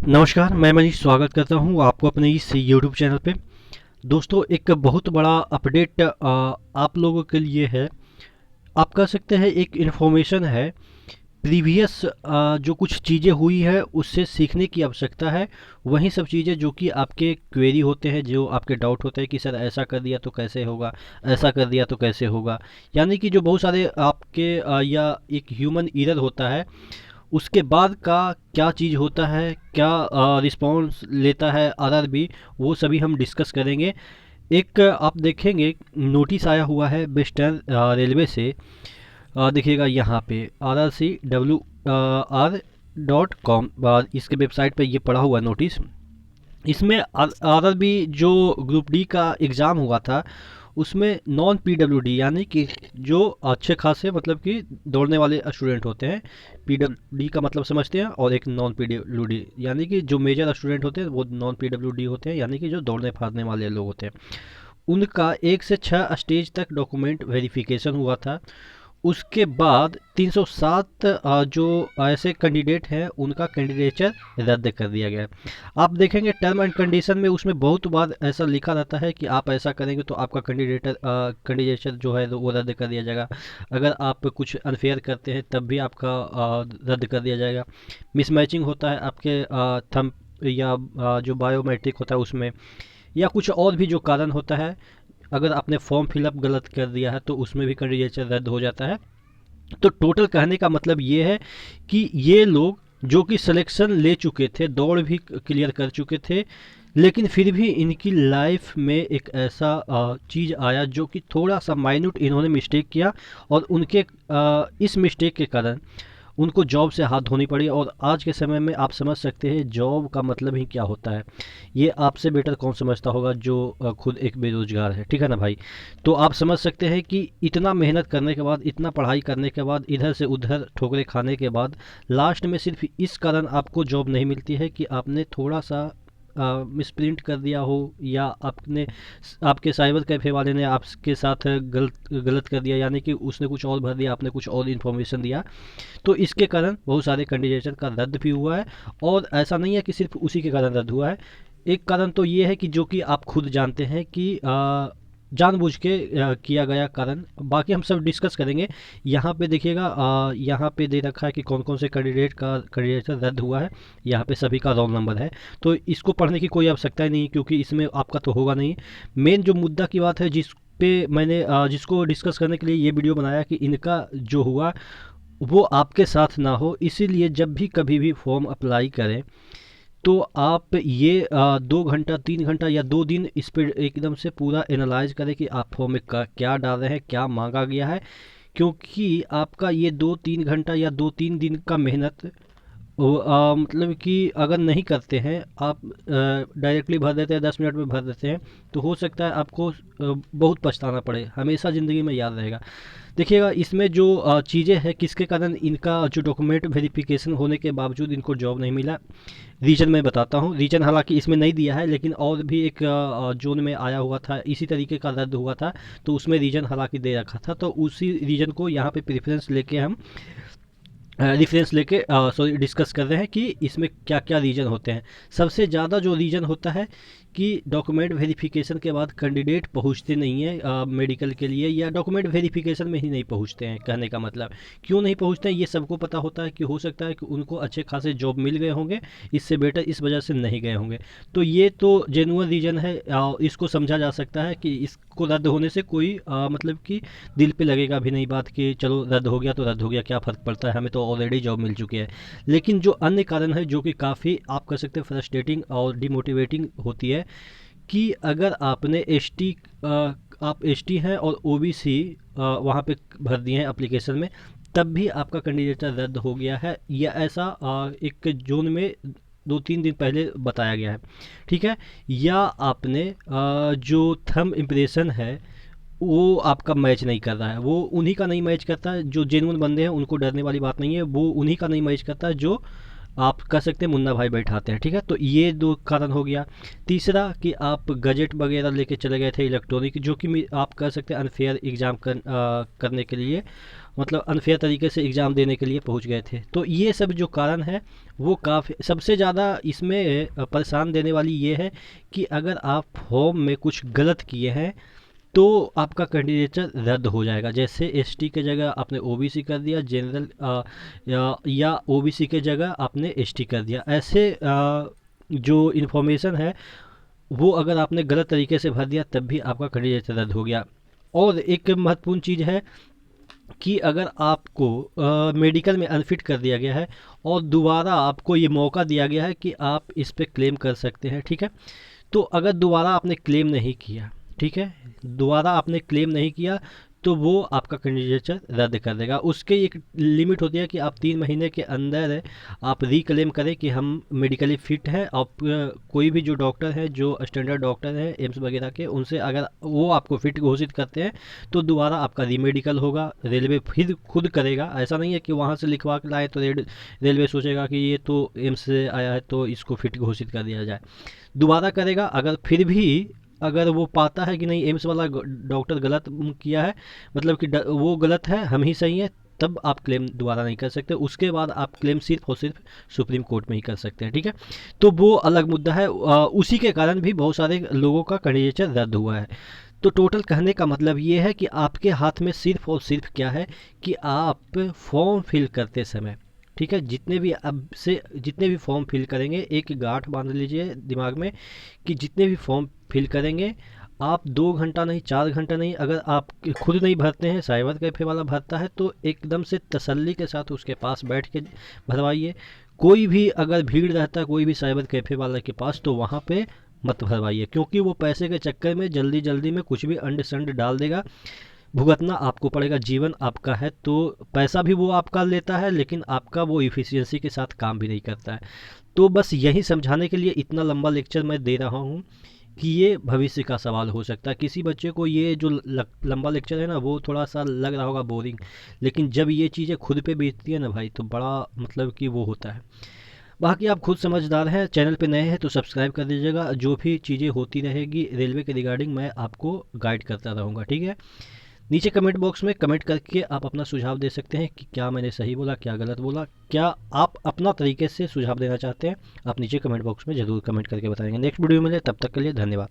नमस्कार, मैं मनीष स्वागत करता हूँ आपको अपने इस यूट्यूब चैनल पे। दोस्तों, एक बहुत बड़ा अपडेट आप लोगों के लिए है। आप कह सकते हैं एक इन्फॉर्मेशन है। प्रीवियस जो कुछ चीज़ें हुई है उससे सीखने की आवश्यकता है। वही सब चीज़ें जो कि आपके क्वेरी होते हैं, जो आपके डाउट होते हैं कि सर ऐसा कर दिया तो कैसे होगा, ऐसा कर दिया तो कैसे होगा। यानी कि जो बहुत सारे आपके या एक ह्यूमन एरर होता है, उसके बाद का क्या चीज़ होता है, क्या रिस्पॉन्स लेता है आरआरबी, वो सभी हम डिस्कस करेंगे। एक आप देखेंगे नोटिस आया हुआ है वेस्टर्न रेलवे से। देखिएगा यहाँ पे RRCWR.com, इसके वेबसाइट पे ये पड़ा हुआ नोटिस। इसमें आरआरबी जो ग्रुप डी का एग्ज़ाम हुआ था, उसमें नॉन पीडब्ल्यूडी यानी कि जो अच्छे खासे मतलब कि दौड़ने वाले स्टूडेंट होते हैं। पीडब्ल्यूडी का मतलब समझते हैं, और एक नॉन पीडब्ल्यूडी यानी कि जो मेजर स्टूडेंट होते हैं वो नॉन पीडब्ल्यूडी होते हैं, यानी कि जो दौड़ने फाड़ने वाले लोग होते हैं। उनका 1 से 6 स्टेज तक डॉक्यूमेंट वेरिफिकेशन हुआ था। उसके बाद 307 जो ऐसे कैंडिडेट हैं उनका कैंडिडेचर रद्द कर दिया गया है। आप देखेंगे टर्म एंड कंडीशन में उसमें बहुत बार ऐसा लिखा रहता है कि आप ऐसा करेंगे तो आपका कैंडिडेचर जो है वो रद्द कर दिया जाएगा। अगर आप कुछ अनफेयर करते हैं तब भी आपका रद्द कर दिया जाएगा। मिसमैचिंग होता है आपके थंब या जो बायोमेट्रिक होता है उसमें, या कुछ और भी जो कारण होता है। अगर आपने फॉर्म फिलअप गलत कर दिया है तो उसमें भी कैंडिडेचर रद्द हो जाता है। तो टोटल कहने का मतलब ये है कि ये लोग जो कि सिलेक्शन ले चुके थे, दौड़ भी क्लियर कर चुके थे, लेकिन फिर भी इनकी लाइफ में एक ऐसा चीज़ आया जो कि थोड़ा सा माइन्यूट इन्होंने मिस्टेक किया, और उनके इस मिस्टेक के कारण उनको जॉब से हाथ धोनी पड़ी। और आज के समय में आप समझ सकते हैं जॉब का मतलब ही क्या होता है। ये आपसे बेटर कौन समझता होगा जो खुद एक बेरोजगार है, ठीक है ना भाई। तो आप समझ सकते हैं कि इतना मेहनत करने के बाद, इतना पढ़ाई करने के बाद, इधर से उधर ठोकरे खाने के बाद लास्ट में सिर्फ इस कारण आपको जॉब नहीं मिलती है कि आपने थोड़ा सा मिसप्रिंट कर दिया हो, या आपने आपके साइबर कैफ़े वाले ने आपके साथ गलत गलत कर दिया, यानी कि उसने कुछ और भर दिया, आपने कुछ और इन्फॉर्मेशन दिया। तो इसके कारण बहुत सारे कैंडिडेट का रद्द भी हुआ है। और ऐसा नहीं है कि सिर्फ उसी के कारण रद्द हुआ है। एक कारण तो ये है कि जो कि आप खुद जानते हैं कि जानबूझ के किया गया कारण। बाकी हम सब डिस्कस करेंगे। यहाँ पे देखिएगा, यहाँ पे दे रखा है कि कौन कौन से कैंडिडेट रद्द हुआ है। यहाँ पे सभी का रोल नंबर है, तो इसको पढ़ने की कोई आवश्यकता ही नहीं, क्योंकि इसमें आपका तो होगा नहीं। मेन जो मुद्दा की बात है जिस पे मैंने जिसको डिस्कस करने के लिए ये वीडियो बनाया, कि इनका जो हुआ वो आपके साथ ना हो। इसीलिए जब भी कभी भी फॉर्म अप्लाई करें तो आप ये 2 घंटा 3 घंटा या 2 दिन इस पर एकदम से पूरा एनालाइज करें कि आप फॉर्म में क्या डाल रहे हैं, क्या मांगा गया है। क्योंकि आपका ये 2-3 घंटा या 2-3 दिन का मेहनत मतलब कि अगर नहीं करते हैं आप, डायरेक्टली भर देते हैं, 10 मिनट में भर देते हैं, तो हो सकता है आपको बहुत पछताना पड़े, हमेशा ज़िंदगी में याद रहेगा। देखिएगा इसमें जो चीज़ें हैं किसके कारण इनका जो डॉक्यूमेंट वेरिफिकेशन होने के बावजूद इनको जॉब नहीं मिला। रीजन मैं बताता हूँ। रीजन हालांकि इसमें नहीं दिया है, लेकिन और भी एक जोन में आया हुआ था, इसी तरीके का रद्द हुआ था, तो उसमें रीजन हालांकि दे रखा था। तो उसी रीजन को यहाँ पे प्रेफरेंस लेके हम रेफरेंस लेके सॉरी डिस्कस कर रहे हैं कि इसमें क्या क्या रीजन होते हैं। सबसे ज़्यादा जो रीजन होता है कि डॉक्यूमेंट वेरिफिकेशन के बाद कैंडिडेट पहुंचते नहीं हैं मेडिकल के लिए, या डॉक्यूमेंट वेरिफिकेशन में ही नहीं पहुंचते हैं। कहने का मतलब क्यों नहीं पहुंचते हैं ये सबको पता होता है कि हो सकता है कि उनको अच्छे खासे जॉब मिल गए होंगे, इससे बेटर इस वजह से नहीं गए होंगे। तो ये तो जेन्युइन रीज़न है, इसको समझा जा सकता है कि इसको रद्द होने से कोई मतलब कि दिल पे लगेगा भी नहीं बात कि चलो रद्द हो गया तो रद्द हो गया, क्या फ़र्क पड़ता है, हमें तो ऑलरेडी जॉब मिल चुकी है। लेकिन जो अन्य कारण है जो कि काफ़ी आप कह सकते हैं फ्रस्ट्रेटिंग और डिमोटिवेटिंग होती है, कि अगर आपने आप एसटी हैं और ओबीसी वहाँ पे भर दिए हैं एप्लीकेशन में, तब भी आपका कैंडिडेट रद्द हो गया है, या ऐसा एक जोन में 2-3 दिन पहले बताया गया है, ठीक है। या आपने जो थंब इम्प्रेशन है वो आपका मैच नहीं कर रहा है, वो उन्हीं का नहीं मैच करता है जो जेन्युइन बंदे हैं, उनको डरने वाली बात नहीं है, वो उन्हीं का नहीं मैच करता है जो आप कह सकते हैं मुन्ना भाई बैठाते हैं, ठीक है। तो ये दो कारण हो गया। तीसरा कि आप गजट वगैरह लेके चले गए थे इलेक्ट्रॉनिक, जो कि आप कह सकते हैं अनफेयर एग्ज़ाम करने के लिए, मतलब अनफेयर तरीके से एग्ज़ाम देने के लिए पहुंच गए थे। तो ये सब जो कारण है वो काफ़ी सबसे ज़्यादा इसमें परेशान देने वाली ये है कि अगर आप फॉर्म में कुछ गलत किए हैं तो आपका कैंडिडेचर रद्द हो जाएगा। जैसे एसटी के जगह आपने ओबीसी कर दिया, जनरल या ओबीसी के जगह आपने एसटी कर दिया। ऐसे जो इन्फॉर्मेशन है वो अगर आपने गलत तरीके से भर दिया तब भी आपका कैंडिडेचर रद्द हो गया। और एक महत्वपूर्ण चीज़ है कि अगर आपको मेडिकल में अनफिट कर दिया गया है और दोबारा आपको ये मौका दिया गया है कि आप इस पे क्लेम कर सकते हैं, ठीक है। तो अगर दोबारा आपने क्लेम नहीं किया, ठीक है, दोबारा आपने क्लेम नहीं किया तो वो आपका कैंडिडेचर रद्द कर देगा। उसके एक लिमिट होती है कि आप 3 महीने के अंदर आप रीक्लेम करें कि हम मेडिकली फिट हैं। आप कोई भी जो डॉक्टर हैं, जो स्टैंडर्ड डॉक्टर हैं एम्स वगैरह के, उनसे अगर वो आपको फिट घोषित करते हैं तो दोबारा आपका रीमेडिकल होगा, रेलवे फिर खुद करेगा। ऐसा नहीं है कि वहाँ से लिखवा के लाए तो रेलवे सोचेगा कि ये तो एम्स से आया है तो इसको फिट घोषित कर दिया जाए। दोबारा करेगा। अगर फिर भी अगर वो पाता है कि नहीं एम्स वाला डॉक्टर गलत किया है, मतलब कि वो गलत है हम ही सही है, तब आप क्लेम दोबारा नहीं कर सकते। उसके बाद आप क्लेम सिर्फ और सिर्फ सुप्रीम कोर्ट में ही कर सकते हैं, ठीक है। तो वो अलग मुद्दा है। उसी के कारण भी बहुत सारे लोगों का कैंडिडेचर रद्द हुआ है। तो टोटल कहने का मतलब ये है कि आपके हाथ में सिर्फ और सिर्फ क्या है कि आप फॉर्म फिल करते समय, ठीक है, जितने भी फॉर्म फिल करेंगे, एक गांठ बांध लीजिए दिमाग में कि जितने भी फॉर्म फिल करेंगे आप 2 घंटा नहीं, 4 घंटा नहीं, अगर आप खुद नहीं भरते हैं, साइबर कैफ़े वाला भरता है तो एकदम से तसल्ली के साथ उसके पास बैठ के भरवाइए। कोई भी अगर भीड़ रहता है कोई भी साइबर कैफ़े वाला के पास तो वहाँ पे मत भरवाइए, क्योंकि वो पैसे के चक्कर में जल्दी जल्दी में कुछ भी अंड संड डाल देगा। भुगतना आपको पड़ेगा। जीवन आपका है तो पैसा भी वो आपका लेता है, लेकिन आपका वो इफ़िशियंसी के साथ काम भी नहीं करता है। तो बस यही समझाने के लिए इतना लंबा लेक्चर मैं दे रहा हूँ कि ये भविष्य का सवाल हो सकता है। किसी बच्चे को ये जो लंबा लेक्चर है ना वो थोड़ा सा लग रहा होगा बोरिंग, लेकिन जब ये चीज़ें खुद पे बीतती है ना भाई तो बड़ा मतलब कि वो होता है। बाकी आप खुद समझदार हैं। चैनल पे नए हैं तो सब्सक्राइब कर दीजिएगा। जो भी चीज़ें होती रहेगी रेलवे के रिगार्डिंग मैं आपको गाइड करता रहूँगा, ठीक है। नीचे कमेंट बॉक्स में कमेंट करके आप अपना सुझाव दे सकते हैं कि क्या मैंने सही बोला, क्या गलत बोला, क्या आप अपना तरीके से सुझाव देना चाहते हैं। आप नीचे कमेंट बॉक्स में ज़रूर कमेंट करके बताएंगे। नेक्स्ट वीडियो में मिले, तब तक के लिए धन्यवाद।